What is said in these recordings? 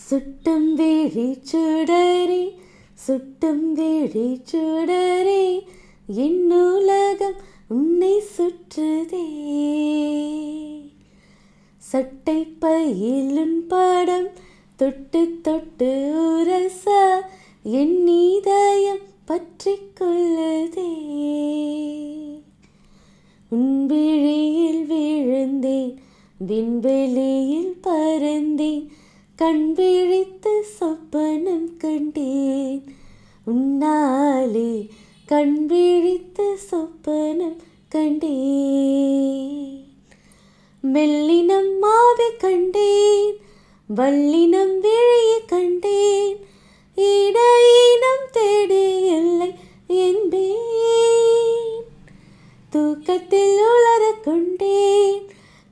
சுட்டும் விழி சுடரே சுட்டும் விழி சுடரே என் உலகம் உன்னை சுற்றுதே. சட்டை பையிலுன் படம் தொட்டு தொட்டு உரச என் இதயம் பற்றி கொள்ளுதே. உன் விழியில் விழுந்தேன் விண்வெளியில் பறந்தேன் கண் விழித்து சொப்பனம் கண்டேன் உன்னாலே கண் விழித்து சொப்பனம் கண்டேன். மெல்லினம் மாவி கண்டேன் வல்லினம் விழியை கண்டேன் இடையினம் தேடி இல்லை என்பேன். தூக்கத்தில் உளர கொண்டேன்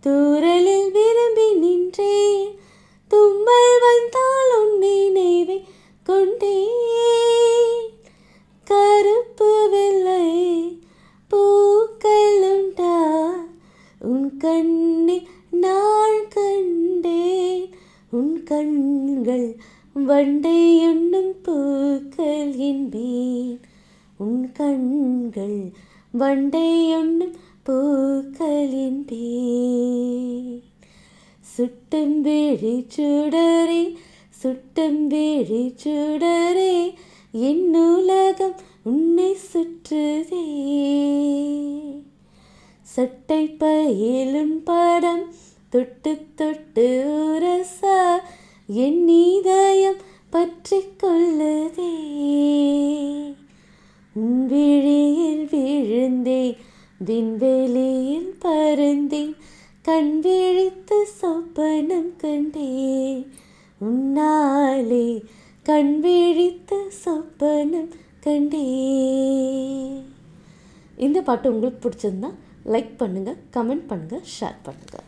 தூரலில் விரும்பி நின்றேன் தும்மல் வந்தால் உன் நினைவை கொண்டேன். கருப்பு வெள்ளை பூக்களுண்டா உன் கண்ணில் நான் கண்டேன் உன் கண்கள் வண்டை உண்ணும் பூக்கள் என்பேன் உன் கண்கள் வண்டை உண்ணும் பூக்கள் என்பேன். சுட்டும் விழி சுடரே சுட்டும் விழி சுடரே என் உலகம் உன்னை சுற்றுதே. சட்டை பையிலுன் படம் தொட்டு தொட்டு உரச என் இதயம் பற்றி கொள்ளுதே. உன் விழியில் விழுந்தேன் விண்வெளியில் பறந்தேன் கண் விழித்து சொப்பனம் கண்டேன் உன்னாலே கண் விழித்து சொப்பனம் கண்டேன். இந்த பாட்டு உங்களுக்கு பிடிச்சிருந்தா லைக் பண்ணுங்கள், கமெண்ட் பண்ணுங்கள், ஷேர் பண்ணுங்கள்.